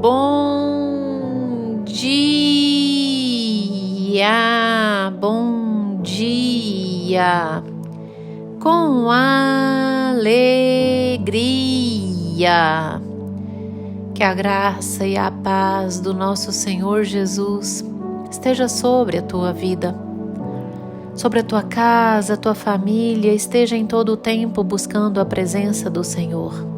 Bom dia, bom dia, com alegria. Que a graça e a paz do nosso Senhor Jesus esteja sobre a tua vida, sobre a tua casa, a tua família, esteja em todo o tempo buscando a presença do Senhor.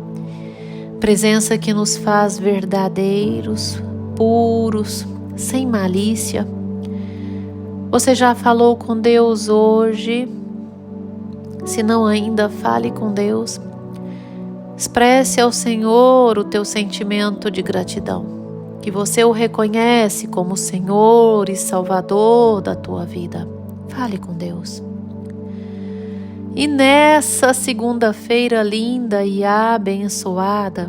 Presença que nos faz verdadeiros, puros, sem malícia. Você já falou com Deus hoje? Se não ainda, fale com Deus. Expresse ao Senhor o teu sentimento de gratidão, que você o reconhece como Senhor e Salvador da tua vida. Fale com Deus. E nessa segunda-feira linda e abençoada,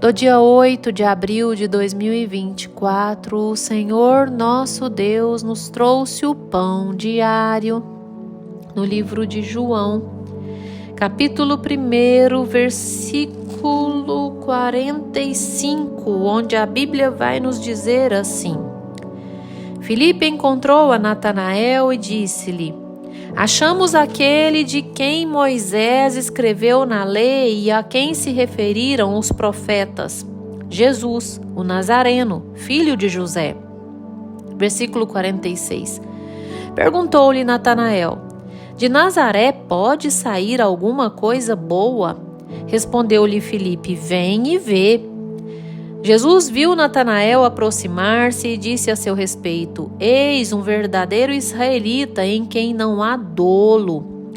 do dia 8 de abril de 2024, o Senhor nosso Deus nos trouxe o pão diário no livro de João, capítulo 1, versículo 45, onde a Bíblia vai nos dizer assim: Filipe encontrou a Natanael e disse-lhe: Achamos aquele de quem Moisés escreveu na lei e a quem se referiram os profetas, Jesus, o Nazareno, filho de José. Versículo 46. Perguntou-lhe Natanael: De Nazaré pode sair alguma coisa boa? Respondeu-lhe Filipe: Vem e vê. Jesus viu Natanael aproximar-se e disse a seu respeito: Eis um verdadeiro israelita em quem não há dolo.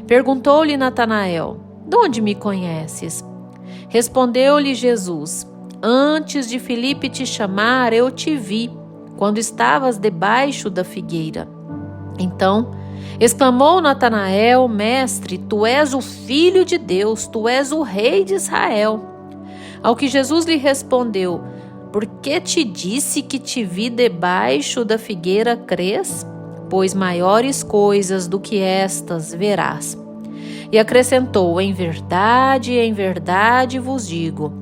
Perguntou-lhe Natanael: De onde me conheces? Respondeu-lhe Jesus: Antes de Filipe te chamar, eu te vi, quando estavas debaixo da figueira. Então exclamou Natanael: Mestre, tu és o Filho de Deus, tu és o Rei de Israel. Ao que Jesus lhe respondeu: Por que te disse que te vi debaixo da figueira, crês? Pois maiores coisas do que estas verás. E acrescentou: em verdade vos digo,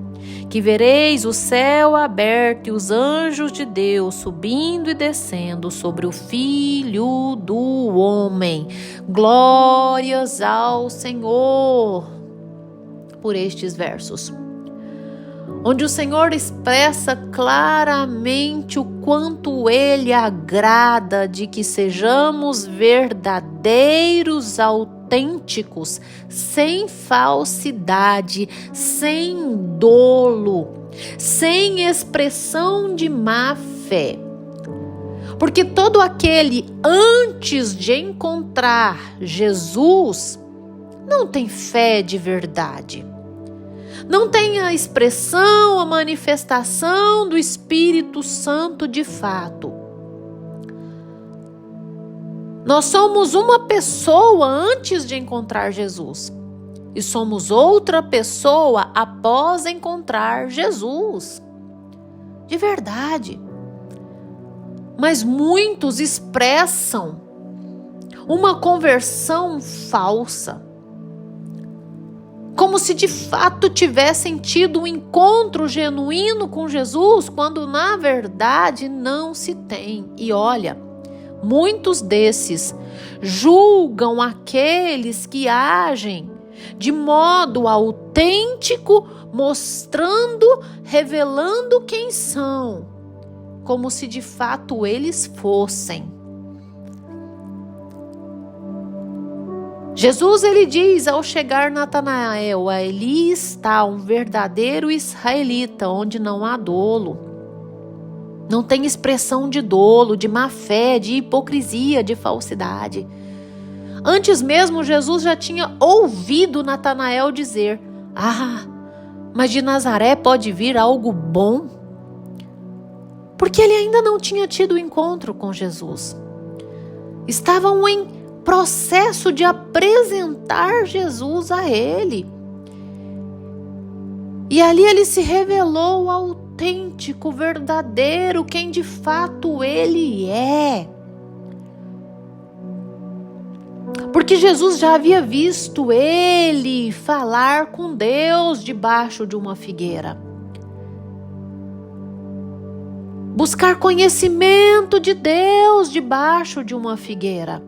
que vereis o céu aberto e os anjos de Deus subindo e descendo sobre o Filho do Homem. Glórias ao Senhor. Por estes versos, onde o Senhor expressa claramente o quanto Ele agrada de que sejamos verdadeiros, autênticos, sem falsidade, sem dolo, sem expressão de má fé. Porque todo aquele antes de encontrar Jesus não tem fé de verdade. Não tem a expressão, a manifestação do Espírito Santo de fato. Nós somos uma pessoa antes de encontrar Jesus. E somos outra pessoa após encontrar Jesus. De verdade. Mas muitos expressam uma conversão falsa, como se de fato tivessem tido um encontro genuíno com Jesus, quando na verdade não se tem. E olha, muitos desses julgam aqueles que agem de modo autêntico, mostrando, revelando quem são, como se de fato eles fossem. Jesus, ele diz ao chegar Natanael: ali está um verdadeiro israelita, onde não há dolo. Não tem expressão de dolo, de má fé, de hipocrisia, de falsidade. Antes mesmo, Jesus já tinha ouvido Natanael dizer: mas de Nazaré pode vir algo bom? Porque ele ainda não tinha tido encontro com Jesus. Estavam em processo de apresentar Jesus a ele. E ali ele se revelou autêntico, verdadeiro, quem de fato ele é. Porque Jesus já havia visto ele falar com Deus debaixo de uma figueira. buscar conhecimento de Deus debaixo de uma figueira.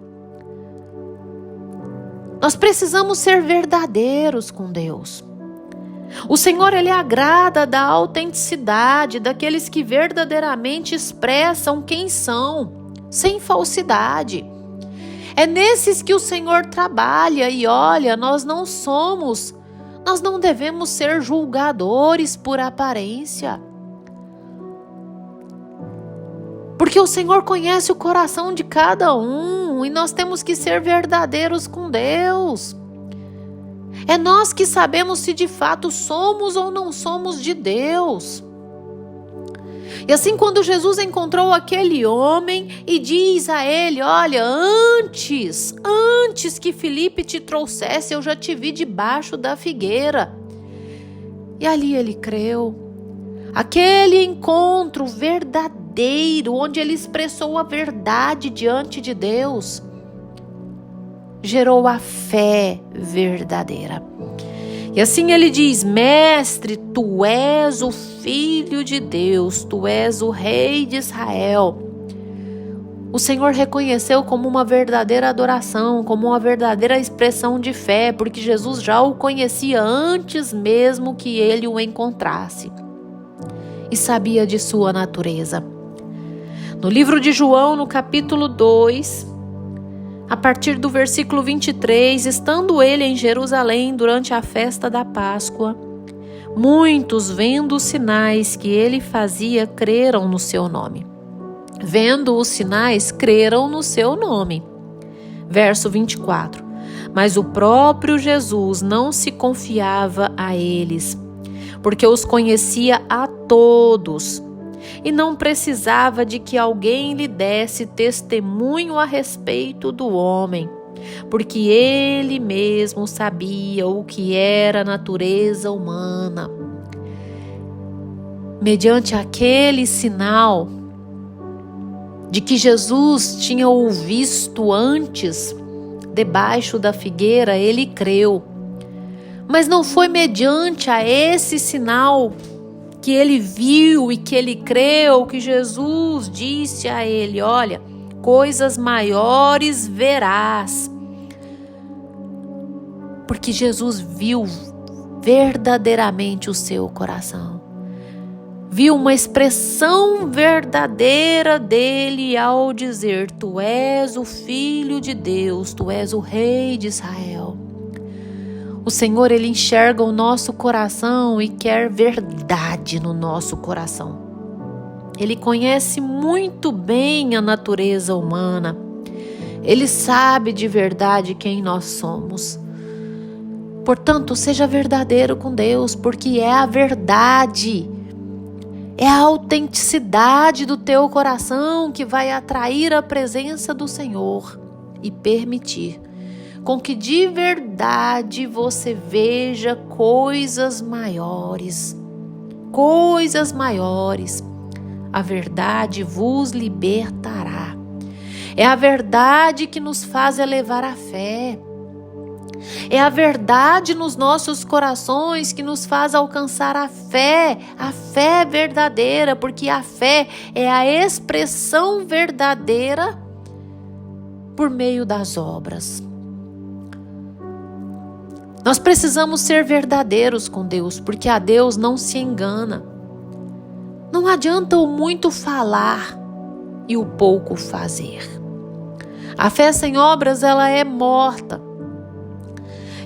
Nós precisamos ser verdadeiros com Deus. O Senhor, Ele agrada da autenticidade, daqueles que verdadeiramente expressam quem são, sem falsidade. É nesses que o Senhor trabalha e olha, nós não devemos ser julgadores por aparência. Porque o Senhor conhece o coração de cada um e nós temos que ser verdadeiros com Deus. É nós que sabemos se de fato somos ou não somos de Deus. E assim, quando Jesus encontrou aquele homem e diz a ele: olha, antes que Filipe te trouxesse, eu já te vi debaixo da figueira. E ali ele creu. Aquele encontro verdadeiro, onde ele expressou a verdade diante de Deus, gerou a fé verdadeira. E assim ele diz: Mestre, tu és o Filho de Deus, tu és o Rei de Israel. O Senhor reconheceu como uma verdadeira adoração, como uma verdadeira expressão de fé, porque Jesus já o conhecia antes mesmo que ele o encontrasse e sabia de sua natureza. No livro de João, no capítulo 2, a partir do versículo 23, estando ele em Jerusalém durante a festa da Páscoa, muitos, vendo os sinais que ele fazia, creram no seu nome. Vendo os sinais, creram no seu nome. Verso 24. Mas o próprio Jesus não se confiava a eles, porque os conhecia a todos, e não precisava de que alguém lhe desse testemunho a respeito do homem, porque ele mesmo sabia o que era a natureza humana. Mediante aquele sinal de que Jesus tinha o visto antes, debaixo da figueira, ele creu. Mas não foi mediante a esse sinal que ele viu e que ele creu, que Jesus disse a ele: olha, coisas maiores verás. Porque Jesus viu verdadeiramente o seu coração. Viu uma expressão verdadeira dele ao dizer: tu és o Filho de Deus, tu és o Rei de Israel. O Senhor, Ele enxerga o nosso coração e quer verdade no nosso coração. Ele conhece muito bem a natureza humana. Ele sabe de verdade quem nós somos. Portanto, seja verdadeiro com Deus, porque é a verdade. É a autenticidade do teu coração que vai atrair a presença do Senhor e permitir com que de verdade você veja coisas maiores. Coisas maiores. A verdade vos libertará. É a verdade que nos faz elevar a fé. É a verdade nos nossos corações que nos faz alcançar a fé verdadeira, porque a fé é a expressão verdadeira por meio das obras. Nós precisamos ser verdadeiros com Deus, porque a Deus não se engana. Não adianta o muito falar e o pouco fazer. A fé sem obras, ela é morta.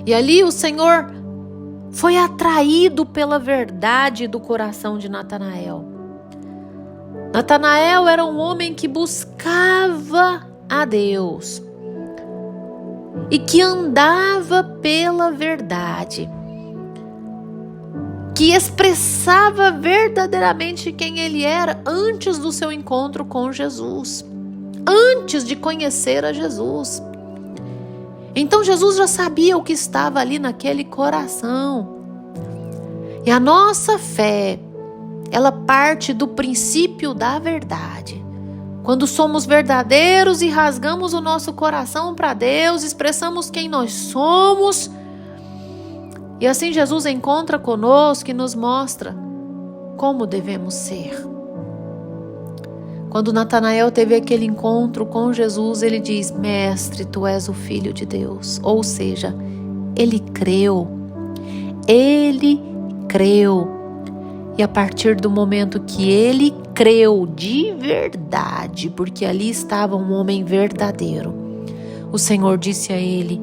E ali o Senhor foi atraído pela verdade do coração de Natanael. Natanael era um homem que buscava a Deus e que andava pela verdade, que expressava verdadeiramente quem ele era antes do seu encontro com Jesus, antes de conhecer a Jesus. Então Jesus já sabia o que estava ali naquele coração. E a nossa fé, ela parte do princípio da verdade. Quando somos verdadeiros e rasgamos o nosso coração para Deus, expressamos quem nós somos. E assim Jesus encontra conosco e nos mostra como devemos ser. Quando Natanael teve aquele encontro com Jesus, ele diz: Mestre, tu és o Filho de Deus. Ou seja, ele creu. Ele creu. E a partir do momento que ele creu de verdade, porque ali estava um homem verdadeiro, o Senhor disse a ele: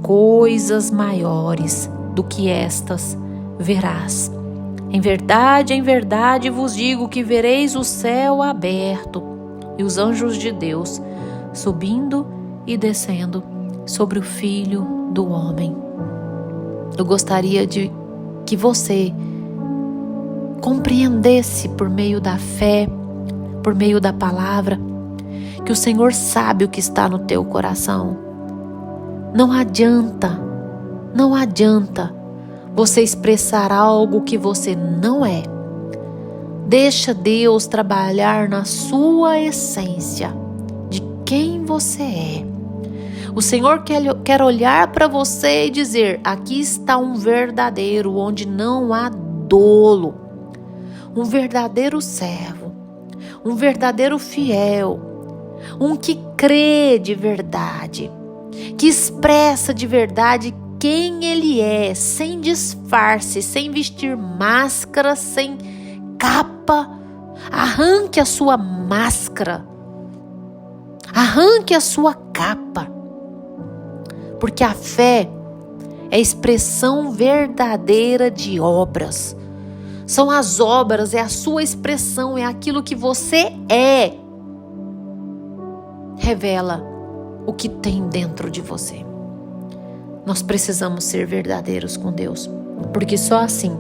coisas maiores do que estas verás. Em verdade vos digo que vereis o céu aberto e os anjos de Deus subindo e descendo sobre o Filho do Homem. Eu gostaria de que você compreendesse por meio da fé, por meio da palavra, que o Senhor sabe o que está no teu coração. Não adianta você expressar algo que você não é. Deixa Deus trabalhar na sua essência de quem você é. O Senhor quer olhar para você e dizer: aqui está um verdadeiro, onde não há dolo, um verdadeiro servo, um verdadeiro fiel, um que crê de verdade, que expressa de verdade quem ele é, sem disfarce, sem vestir máscara, sem capa. Arranque a sua máscara, arranque a sua capa, porque a fé é a expressão verdadeira de obras. São as obras, é a sua expressão, é aquilo que você é. Revela o que tem dentro de você. Nós precisamos ser verdadeiros com Deus, porque só assim,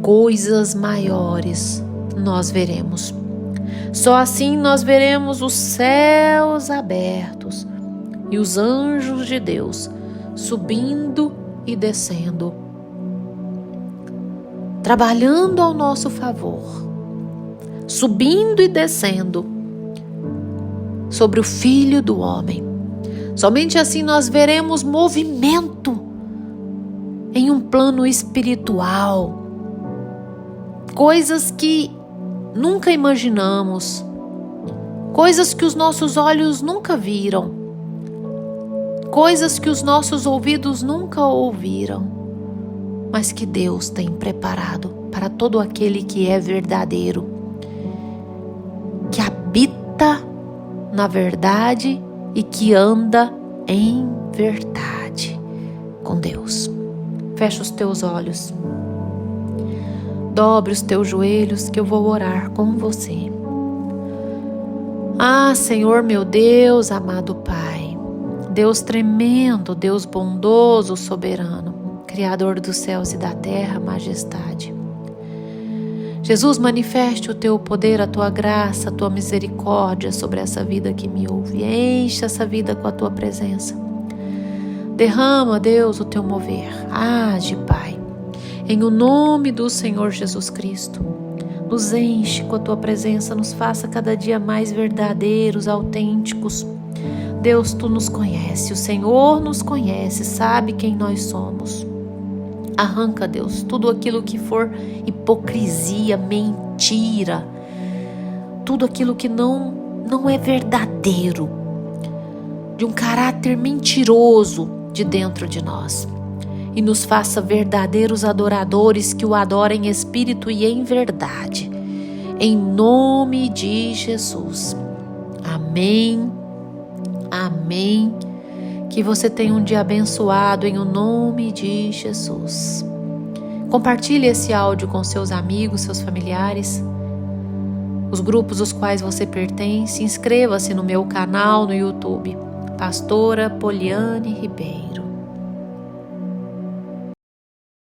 coisas maiores nós veremos. Só assim nós veremos os céus abertos e os anjos de Deus subindo e descendo, trabalhando ao nosso favor, subindo e descendo sobre o Filho do Homem. Somente assim nós veremos movimento em um plano espiritual, coisas que nunca imaginamos, coisas que os nossos olhos nunca viram, coisas que os nossos ouvidos nunca ouviram, mas que Deus tem preparado para todo aquele que é verdadeiro, que habita na verdade e que anda em verdade com Deus. Fecha os teus olhos, dobre os teus joelhos, que eu vou orar com você. Ah, Senhor meu Deus, amado Pai, Deus tremendo, Deus bondoso, soberano, Criador dos céus e da terra, majestade. Jesus, manifeste o teu poder, a tua graça, a tua misericórdia sobre essa vida que me ouve. Enche essa vida com a tua presença. Derrama, Deus, o teu mover. Age, Pai, em o nome do Senhor Jesus Cristo. Nos enche com a tua presença, nos faça cada dia mais verdadeiros, autênticos. Deus, tu nos conhece, o Senhor nos conhece, sabe quem nós somos. Arranca, Deus, tudo aquilo que for hipocrisia, mentira, tudo aquilo que não é verdadeiro, de um caráter mentiroso de dentro de nós. E nos faça verdadeiros adoradores que o adorem em espírito e em verdade. Em nome de Jesus. Amém. Amém. Que você tenha um dia abençoado em o nome de Jesus. Compartilhe esse áudio com seus amigos, seus familiares, os grupos aos quais você pertence. Inscreva-se no meu canal no YouTube, Pastora Poliane Ribeiro.